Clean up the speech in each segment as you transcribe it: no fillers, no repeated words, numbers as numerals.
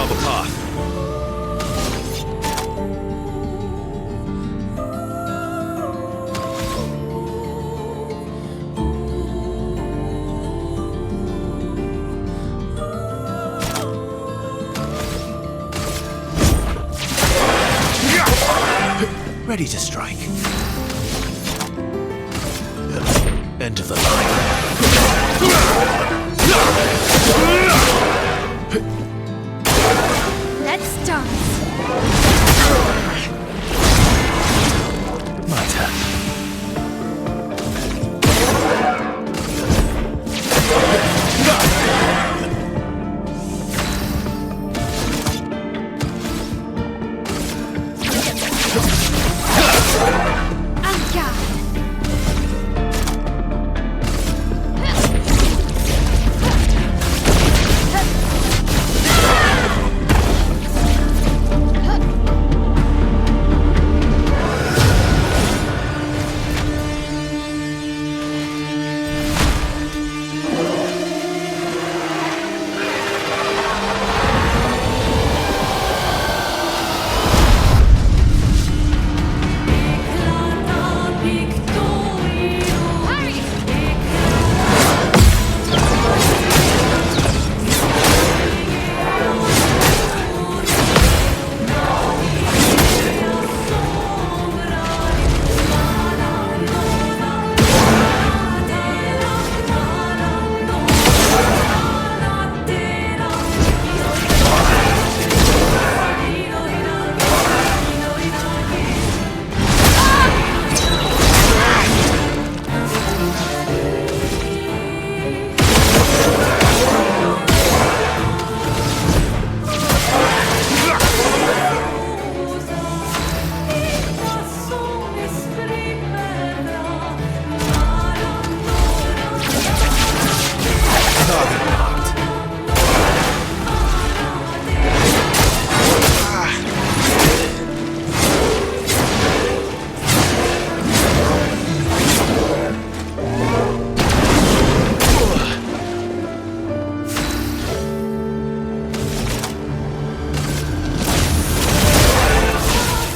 carve a path. Ready to strike. End of the line. Let's dance. My turn.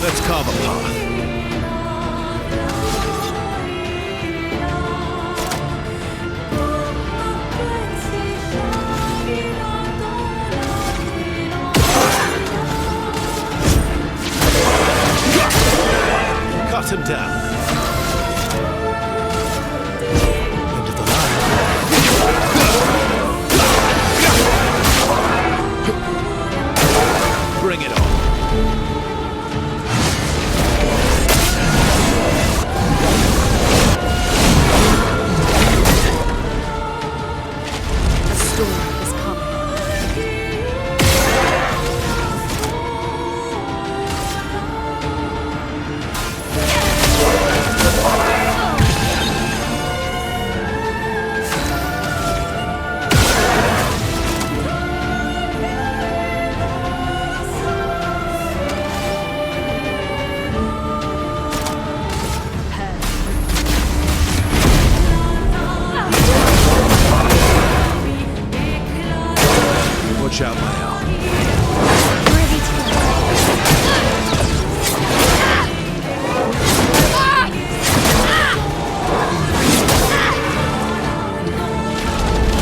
Let's carve a path. Cut him down. End of the line. Bring it on. Watch out, my arm. Ready to go.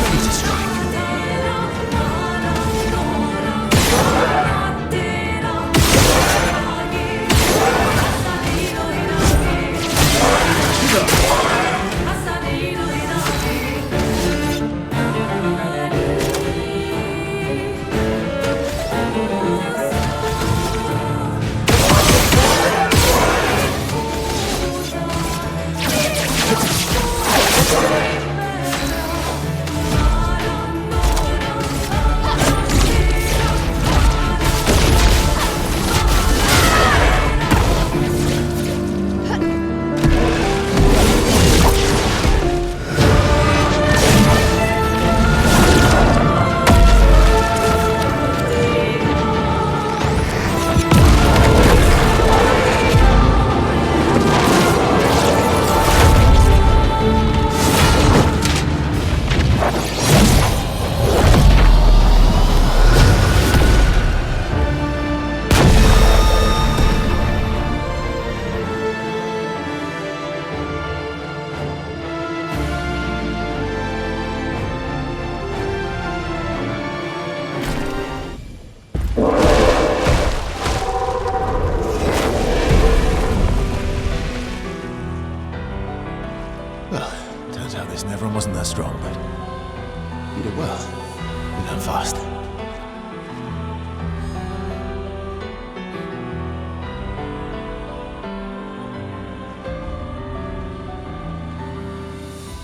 Ready to strike.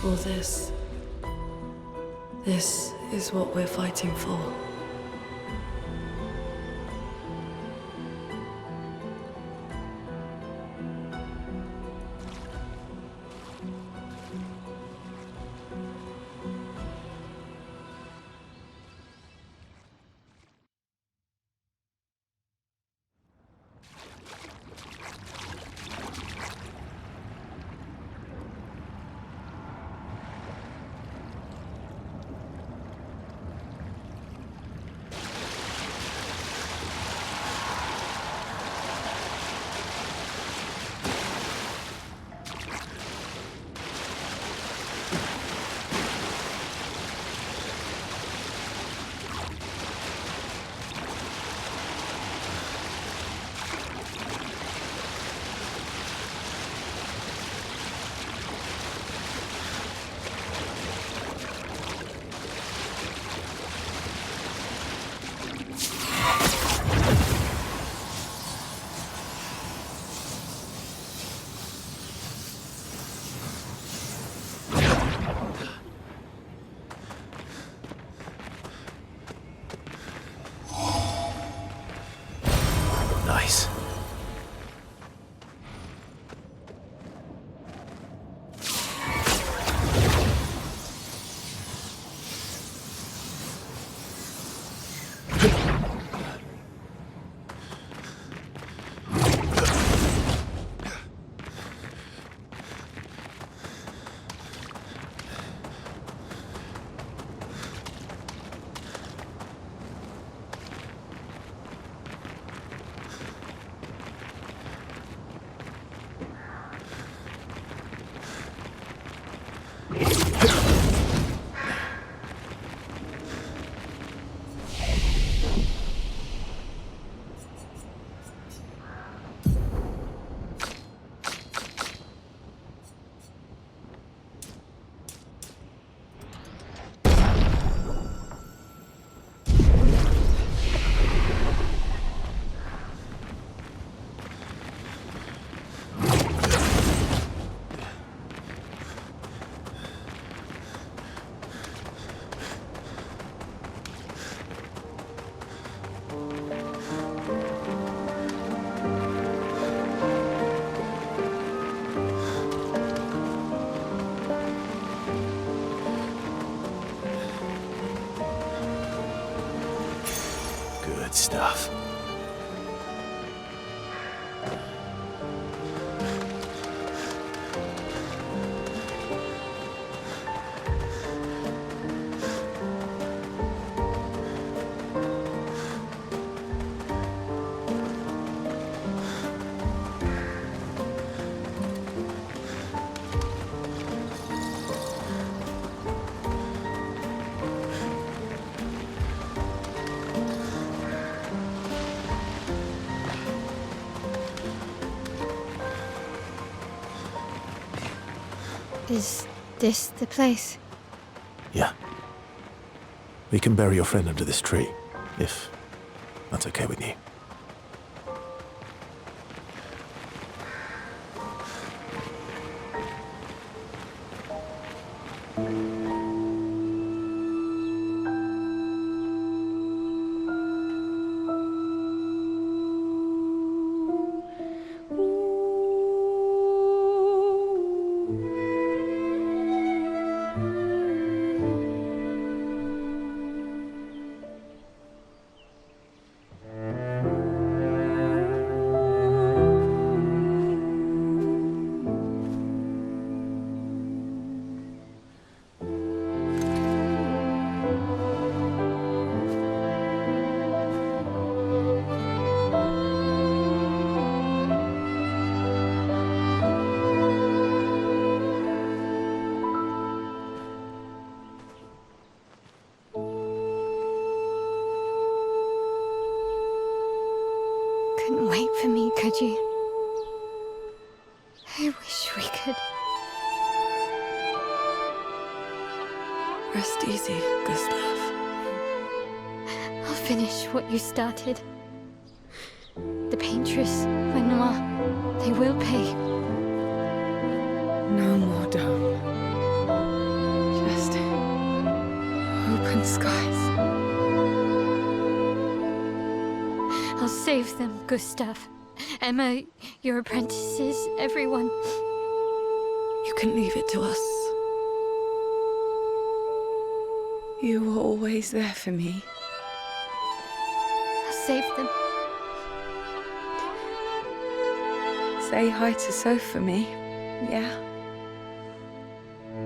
All this. This is what we're fighting for. Nice. Good stuff. Is this the place? Yeah. We can bury your friend under this tree, if that's okay with you. Couldn't wait for me, could you? I wish we could. Rest easy, Gustav. I'll finish what you started. The paintress, Lenoir, they will pay. No more, darling. skies. I'll save them, Gustav. Emma, your apprentices, everyone. You can leave it to us. You were always there for me. I'll save them. Say hi to Soph for me, yeah?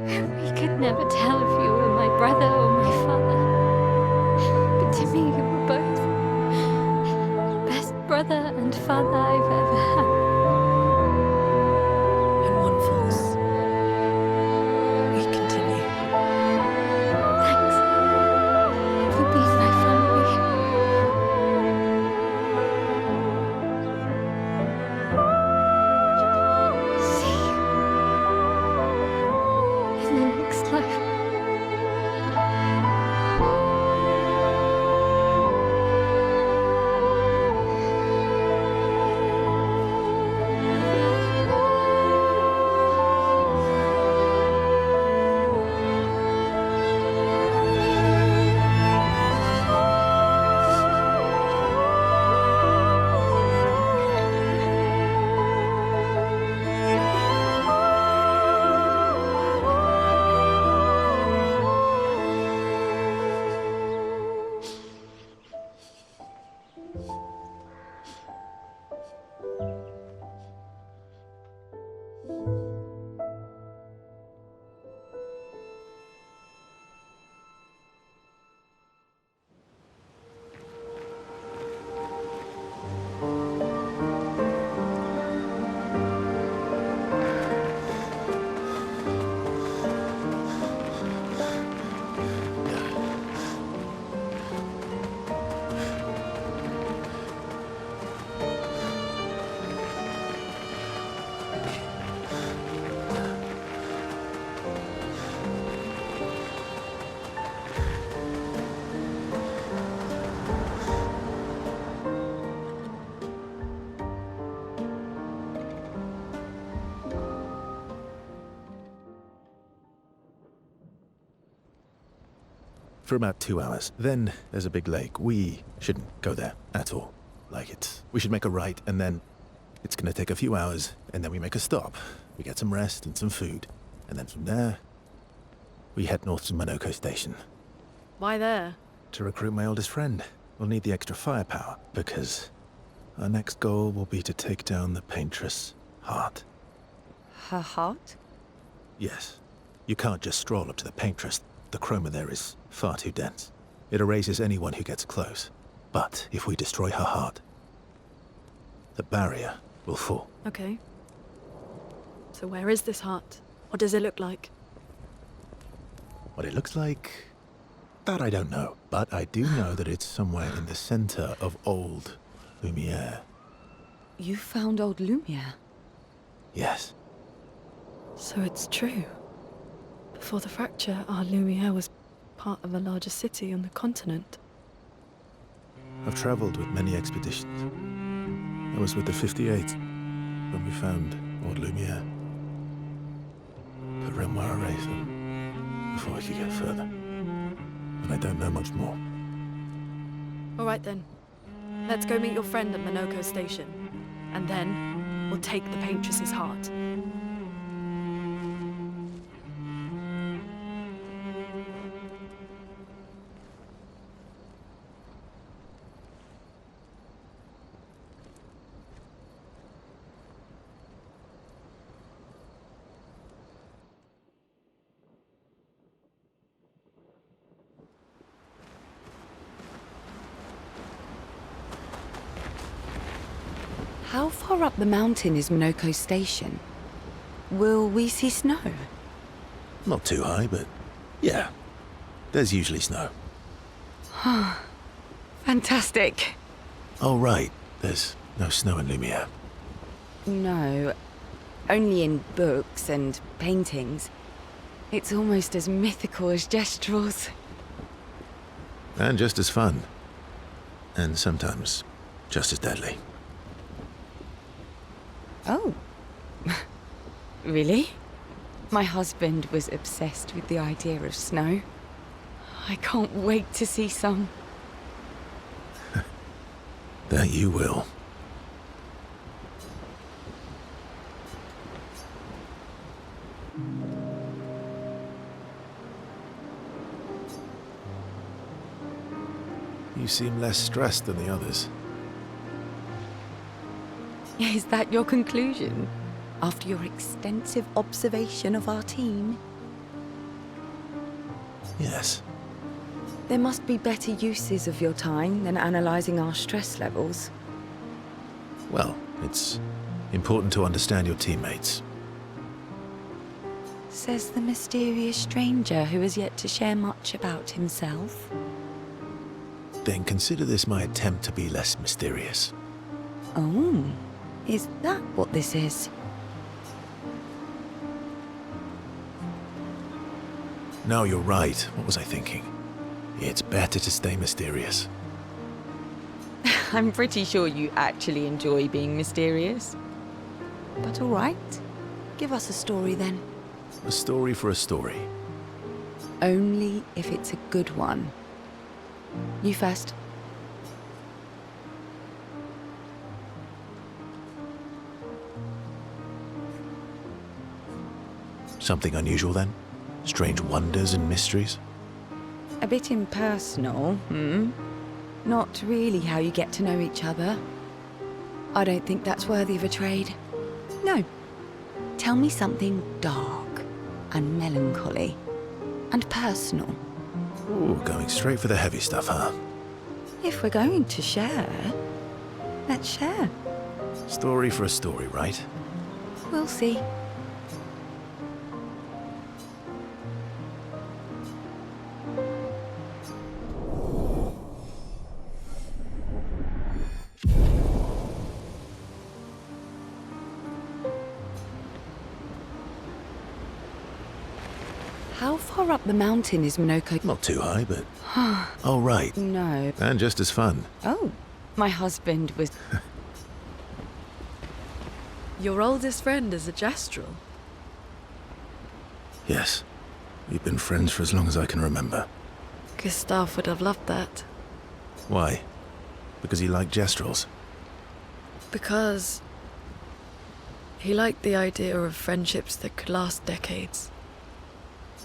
We could never tell if you were my brother or my father. But to me, you were both. Best brother and father I've ever had. And one falls. We continue. Thanks for being my family. See you in the next life. For about 2 hours. Then there's a big lake. We shouldn't go there at all. We should make a right, and then it's gonna take a few hours, and then we make a stop. We get some rest and some food. And then from there, we head north to Monoko Station. Why there? To recruit my oldest friend. We'll need the extra firepower, because our next goal will be to take down the Paintress' heart. Her heart? Yes. You can't just stroll up to the Paintress. The chroma there is far too dense. It erases anyone who gets close. But if we destroy her heart, the barrier will fall. Okay. So where is this heart? What does it look like? What it looks like, that I don't know. But I do know that it's somewhere in the center of old Lumiere. You found old Lumiere? Yes. So it's true. Before the fracture, our Lumiere was part of a larger city on the continent. I've traveled with many expeditions. I was with the 58th when we found old Lumiere. But Renoir erased them before I could get further. And I don't know much more. All right then. Let's go meet your friend at Monoko Station. And then we'll take the Paintress's heart. How far up the mountain is Monoko Station? Will we see snow? Not too high, but yeah. There's usually snow. Fantastic. Oh, right. There's no snow in Lumiere. No, only in books and paintings. It's almost as mythical as Gestrels. And just as fun. And sometimes just as deadly. Oh. Really? My husband was obsessed with the idea of snow. I can't wait to see some. That you will. You seem less stressed than the others. Is that your conclusion? After your extensive observation of our team? Yes. There must be better uses of your time than analysing our stress levels. Well, it's important to understand your teammates. Says the mysterious stranger who has yet to share much about himself. Then consider this my attempt to be less mysterious. Oh, is that what this is? No, you're right. What was I thinking? It's better to stay mysterious. I'm pretty sure you actually enjoy being mysterious. But all right, give us a story then. A story for a story. Only if it's a good one. You first. Something unusual then? Strange wonders and mysteries? A bit impersonal, Not really how you get to know each other. I don't think that's worthy of a trade. No. Tell me something dark and melancholy and personal. Ooh, going straight for the heavy stuff, huh? If we're going to share, let's share. Story for a story, right? We'll see. How far up the mountain is Minoko? Not too high, but... Oh, right. No. And just as fun. Oh, my husband was... Your oldest friend is a Gestrel. Yes. We've been friends for as long as I can remember. Gustav would have loved that. Why? Because he liked Gestrels? Because he liked the idea of friendships that could last decades.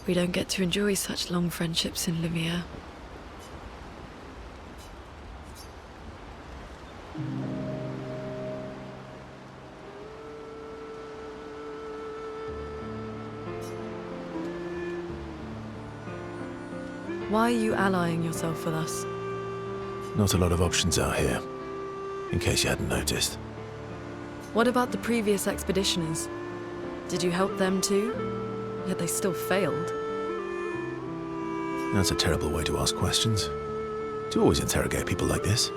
We don't get to enjoy such long friendships in Lumiere. Why are you allying yourself with us? Not a lot of options out here, in case you hadn't noticed. What about the previous expeditioners? Did you help them too? Yet they still failed. That's a terrible way to ask questions. Do you always interrogate people like this?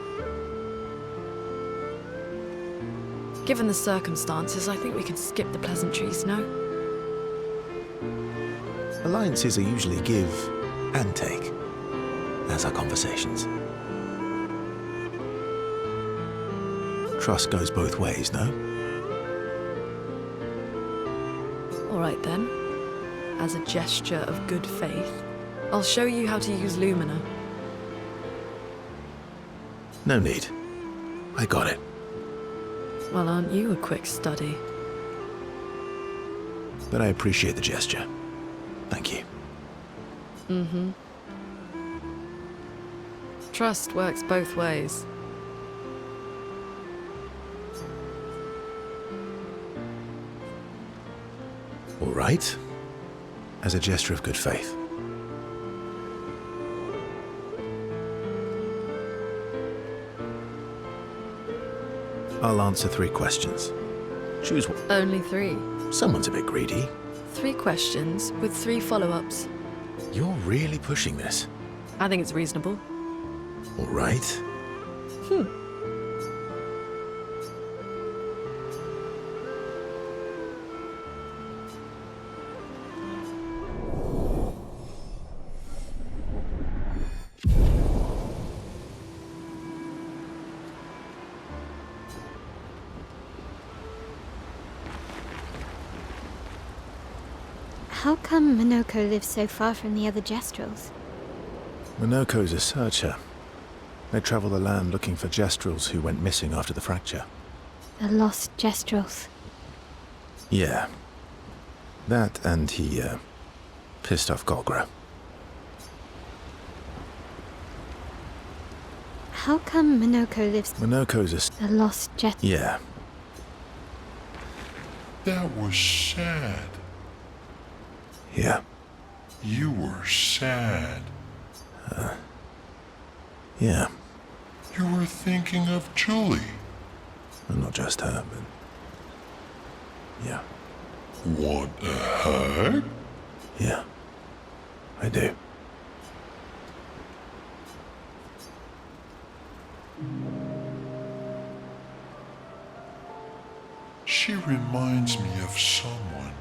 Given the circumstances, I think we can skip the pleasantries, no? Alliances are usually give and take, as are conversations. Trust goes both ways, no? All right then. As a gesture of good faith, I'll show you how to use Lumina. No need. I got it. Well, aren't you a quick study? But I appreciate the gesture. Thank you. Mm-hmm. Trust works both ways. All right. As a gesture of good faith. I'll answer 3 questions. Choose one. Only 3. Someone's a bit greedy. 3 questions with 3 follow-ups. You're really pushing this. I think it's reasonable. All right. How come Minoko lives so far from the other Gestrels? Minoko's a searcher. They travel the land looking for Jestrels who went missing after the fracture. The lost Jestrels. Yeah. That and he, pissed off Golgra. How come Minoko lives? Minoko's a... The lost Jet. Yeah. That was sad. Yeah. You were sad. Yeah. You were thinking of Julie. Well, not just her, but... Yeah. Want a hug? Yeah. I do. She reminds me of someone.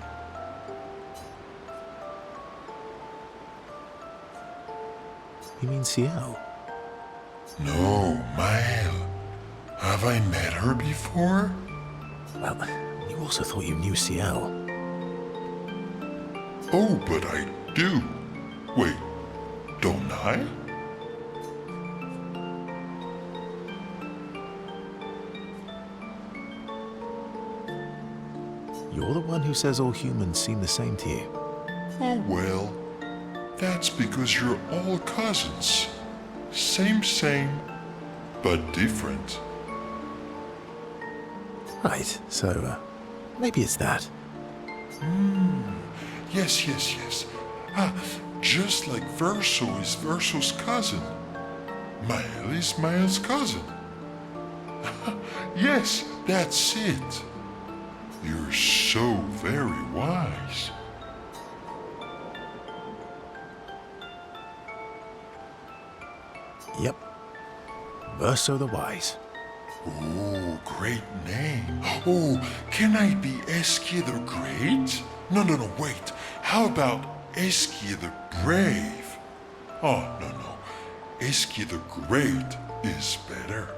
You mean Ciel? No, Mael. Have I met her before? Well, you also thought you knew Ciel. Oh, but I do. Wait, don't I? You're the one who says all humans seem the same to you. Oh, well, that's because you're all cousins. Same, but different. Right, so, maybe it's that. Yes. Ah, just like Verso is Verso's cousin. Mael is Mael's cousin. Yes, that's it. You're so very wise. Yep. Verso the Wise. Oh, great name. Oh, can I be Eskia the Great? No, wait. How about Eskia the Brave? Oh, no. Eskia the Great is better.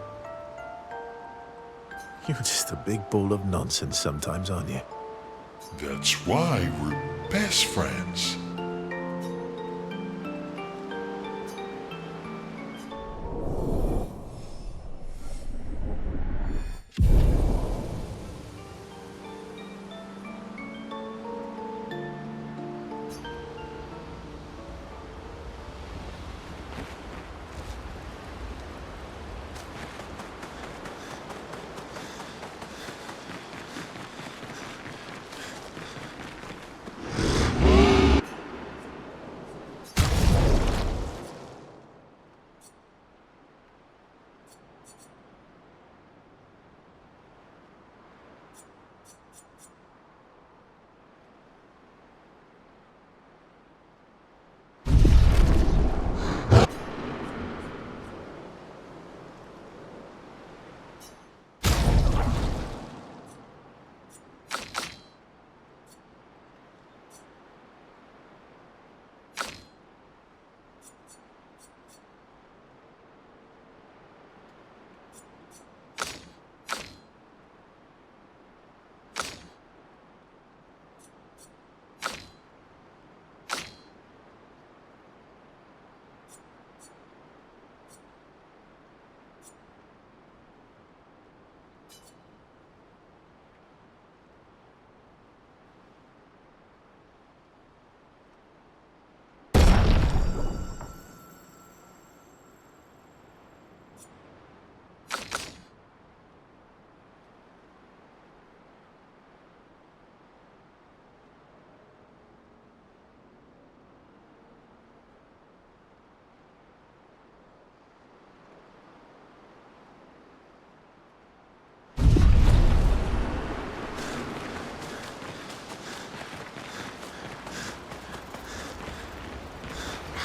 You're just a big ball of nonsense sometimes, aren't you? That's why we're best friends.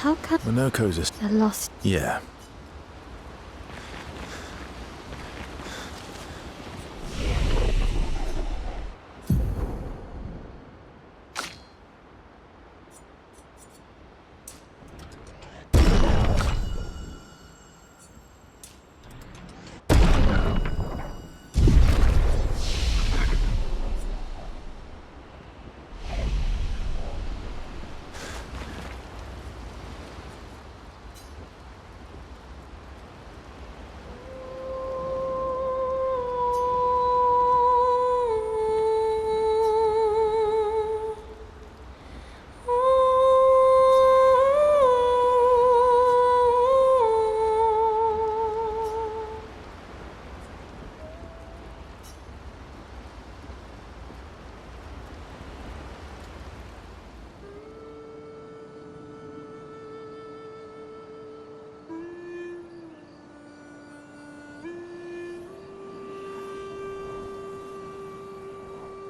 How come Minoko's a... the lost? Yeah.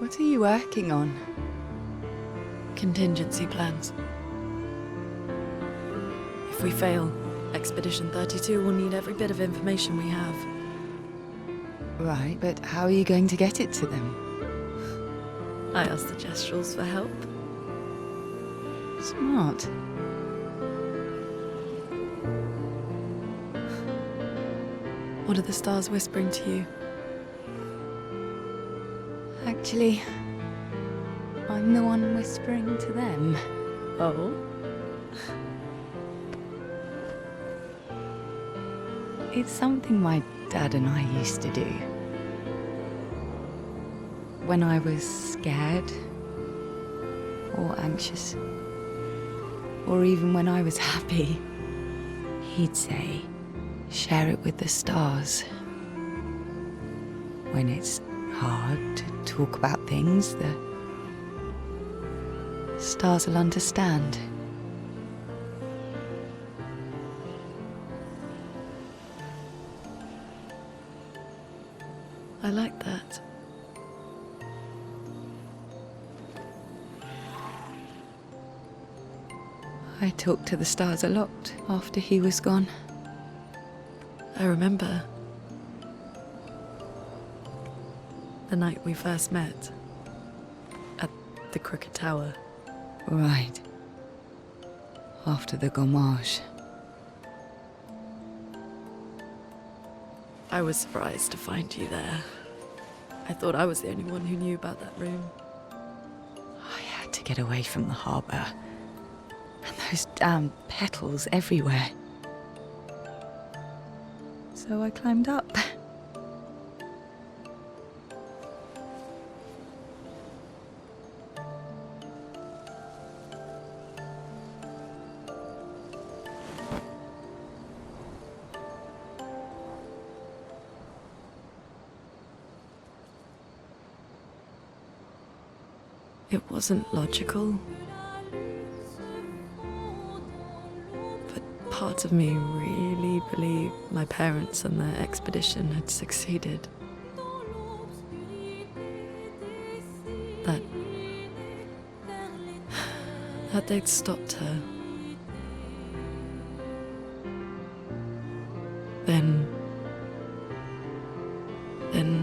What are you working on? Contingency plans. If we fail, Expedition 32 will need every bit of information we have. Right, but how are you going to get it to them? I asked the Gestrals for help. Smart. What are the stars whispering to you? Actually, I'm the one whispering to them. Oh? It's something my dad and I used to do. When I was scared, or anxious, or even when I was happy, he'd say, share it with the stars. When it's hard to talk about things, the stars will understand. I like that. I talked to the stars a lot after he was gone. I remember the night we first met at the Crooked Tower. Right. After the gommage. I was surprised to find you there. I thought I was the only one who knew about that room. I had to get away from the harbour. And those damn petals everywhere. So I climbed up. It wasn't logical, but parts of me really believed my parents and their expedition had succeeded. That they'd stopped her. Then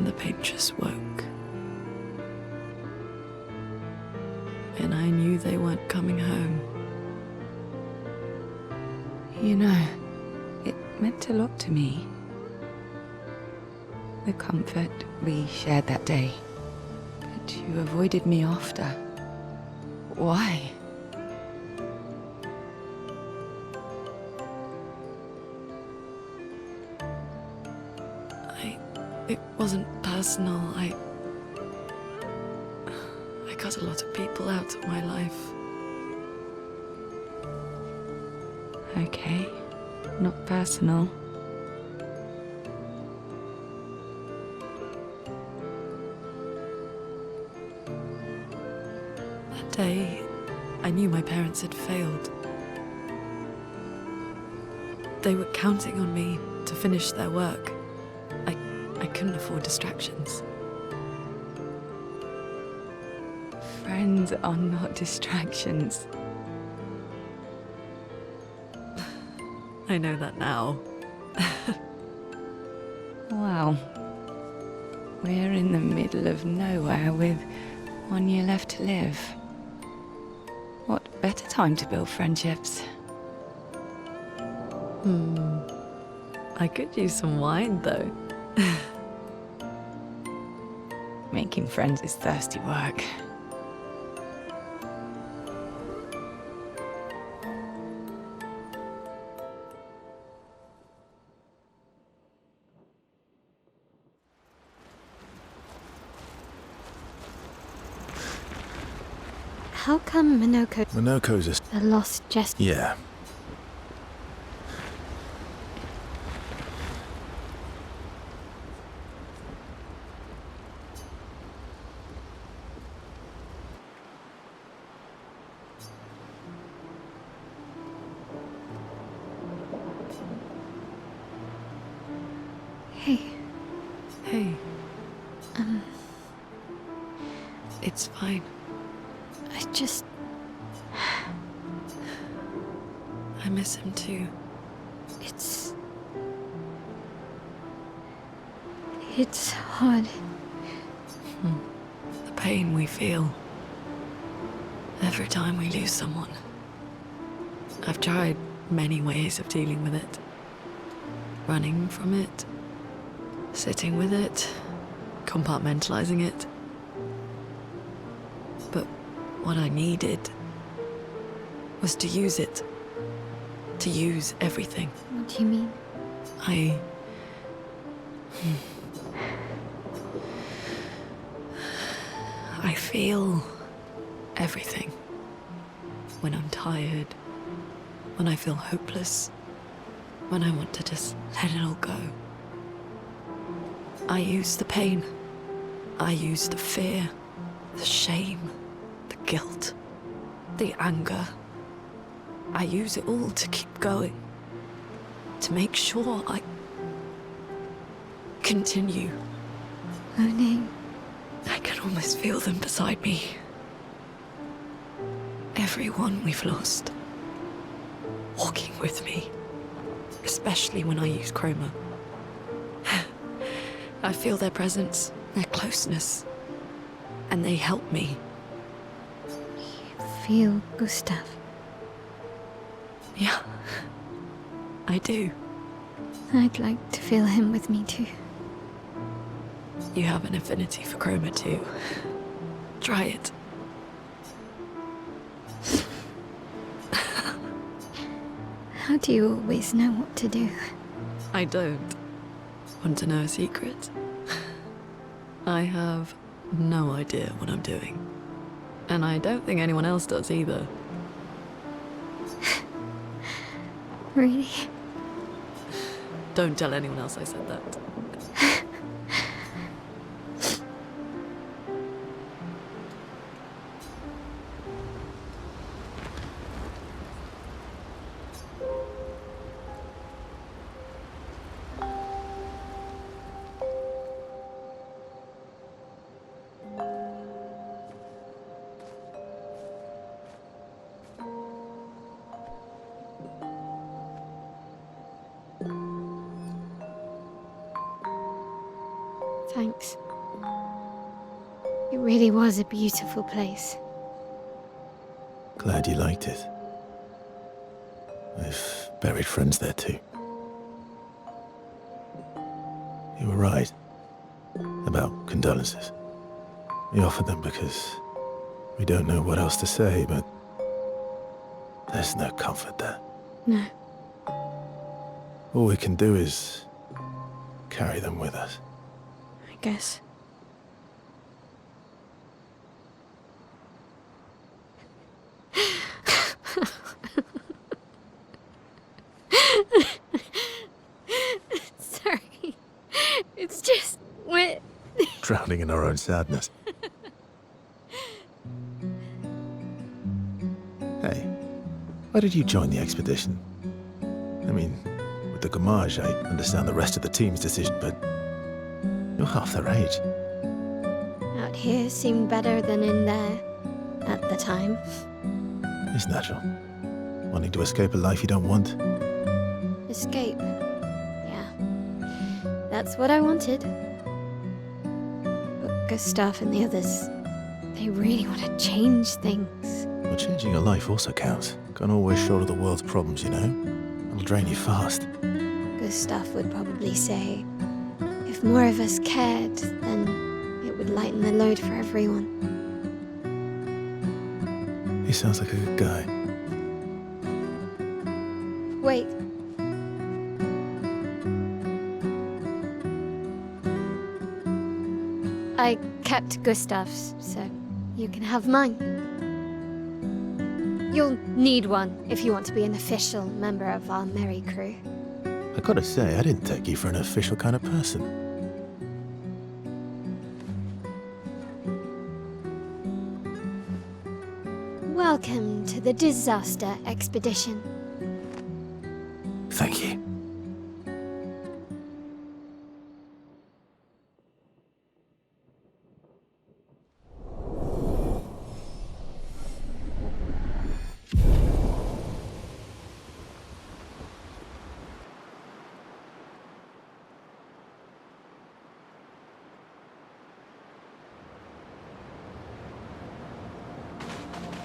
the painters woke. And I knew they weren't coming home. You know, it meant a lot to me. The comfort we shared that day. But you avoided me after. Why? It wasn't personal. I cut a lot of people out of my life. Okay, not personal. That day, I knew my parents had failed. They were counting on me to finish their work. I couldn't afford distractions. Friends are not distractions. I know that now. Wow. We're in the middle of nowhere with 1 year left to live. What better time to build friendships? I could use some wine, though. Making friends is thirsty work. How come Minoko's the lost jester? Yeah. Hey, Hey, It's fine. I miss him too. It's hard. The pain we feel every time we lose someone. I've tried many ways of dealing with it. Running from it, sitting with it, compartmentalizing it. But what I needed was to use it. To use everything. What do you mean? I feel everything. When I'm tired, when I feel hopeless, when I want to just let it all go. I use the pain. I use the fear, the shame, the guilt, the anger. I use it all to keep going. To make sure I continue. Moaning. I can almost feel them beside me. Everyone we've lost. Walking with me. Especially when I use Chroma. I feel their presence, their closeness. And they help me. You feel Gustav? Yeah. I do. I'd like to feel him with me too. You have an affinity for Chroma too. Try it. How do you always know what to do? I don't. Want to know a secret? I have no idea what I'm doing. And I don't think anyone else does either. Really? Don't tell anyone else I said that. Thanks. It really was a beautiful place. Glad you liked it. I've buried friends there too. You were right about condolences. We offered them because we don't know what else to say, but there's no comfort there. No. All we can do is carry them with us. I guess. Sorry. It's just we're Drowning in our own sadness. Hey, why did you join the expedition? I mean, with the Gommage, I understand the rest of the team's decision, but you're half their age. out here seemed better than in there at the time. It's natural. Wanting to escape a life you don't want. Escape. Yeah. That's what I wanted. But Gustav and the others, they really want to change things. Well, changing your life also counts. Can't always shoulder the world's problems, you know? It'll drain you fast. Gustav would probably say, if more of us cared, then it would lighten the load for everyone. He sounds like a good guy. Wait. I kept Gustav's, so you can have mine. You'll need one if you want to be an official member of our merry crew. I gotta say, I didn't take you for an official kind of person. Welcome to the disaster expedition. Thank you.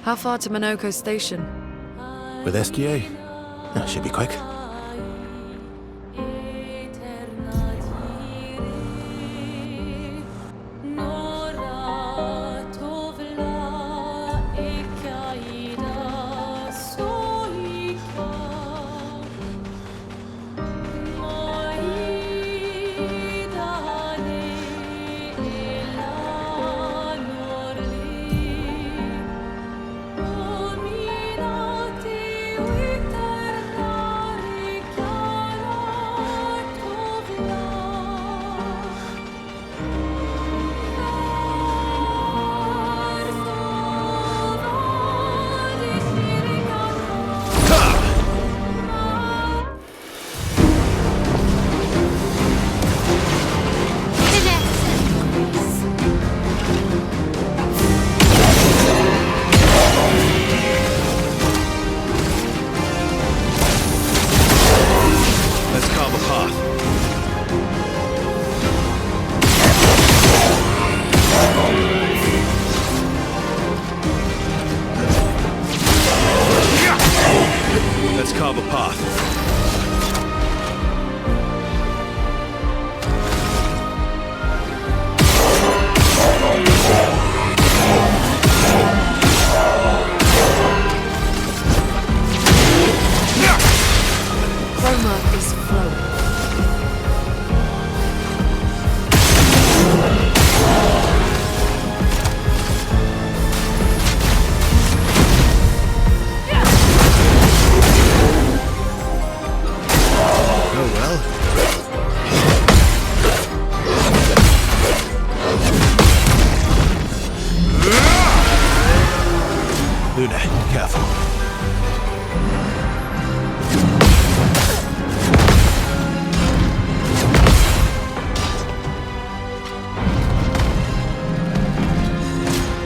How far to Minoko Station? With SGA? Should be quick. Carve a path. Roma is flowing. Luna, careful.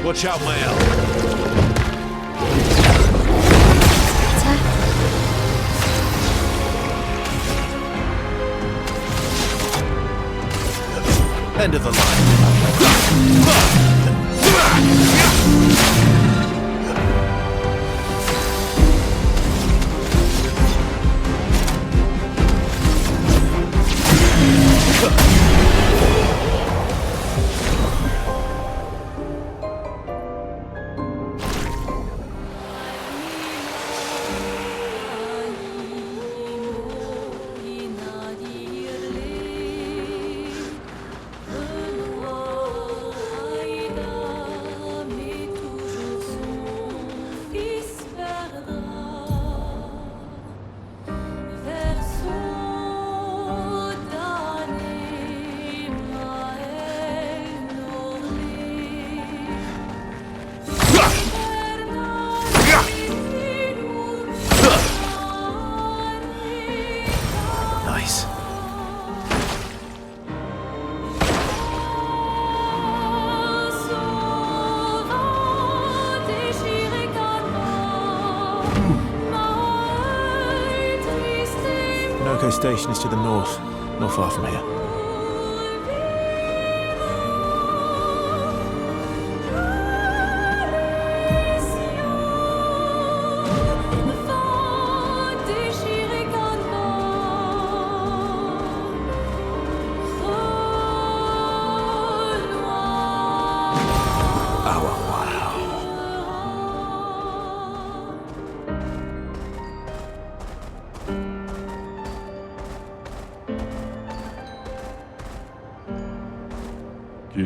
Watch out, Mael. End of the line. Nice. Minoko Station is to the north, not far from here.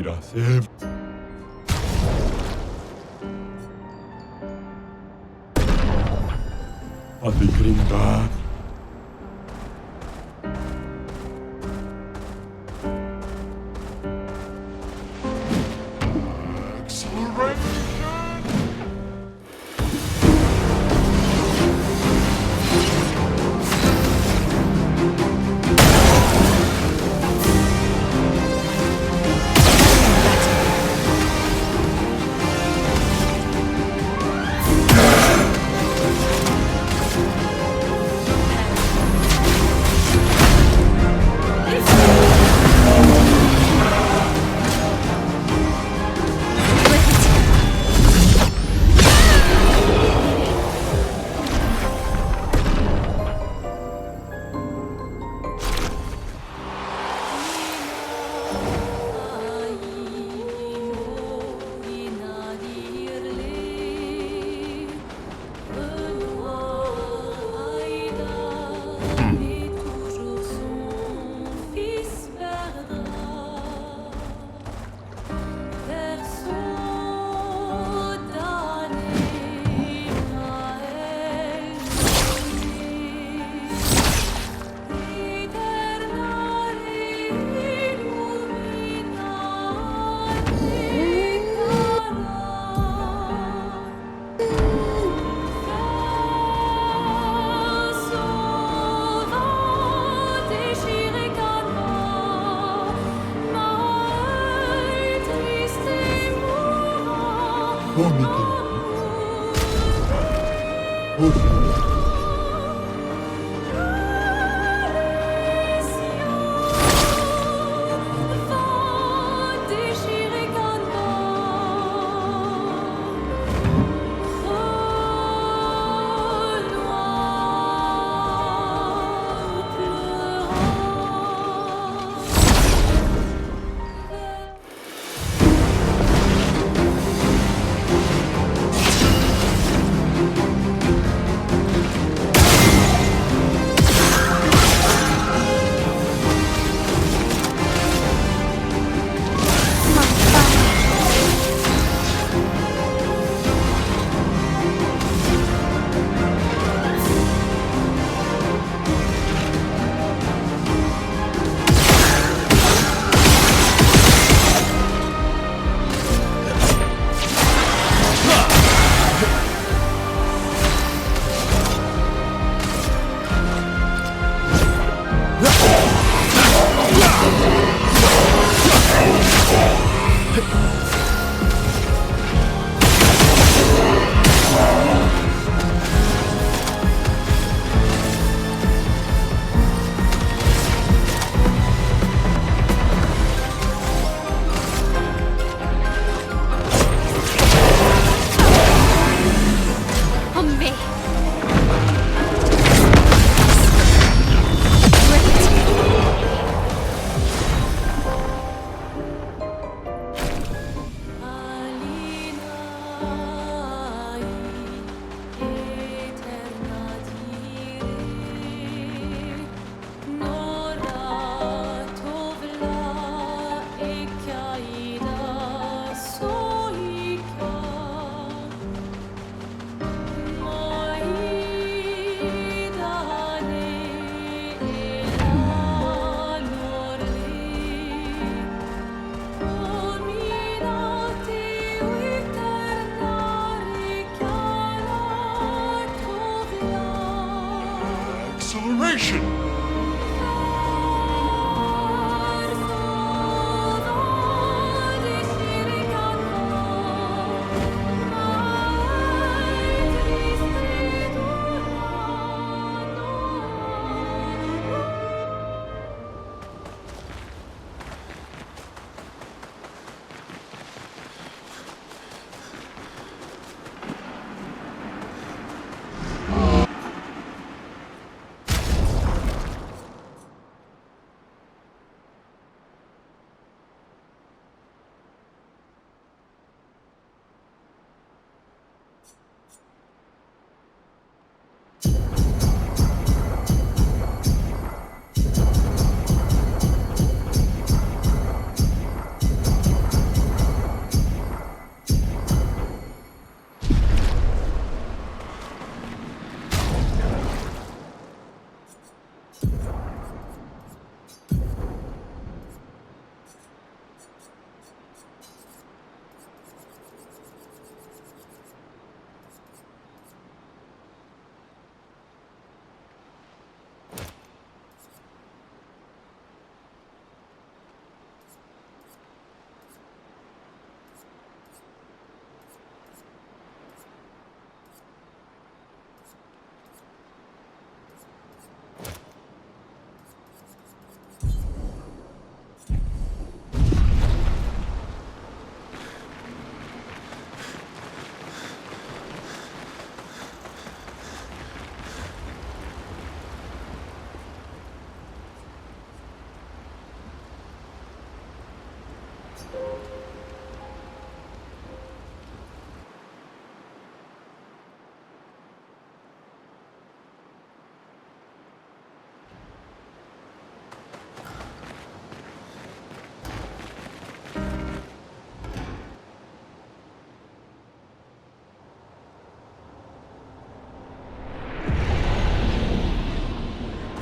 Gracias. Pati gringa.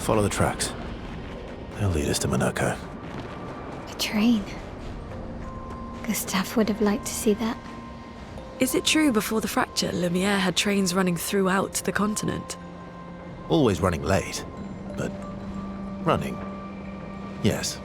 Follow the tracks. They'll lead us to Monaco. A train. Gustave would have liked to see that. Is it true before the fracture, Lumiere had trains running throughout the continent? Always running late, but running. Yes.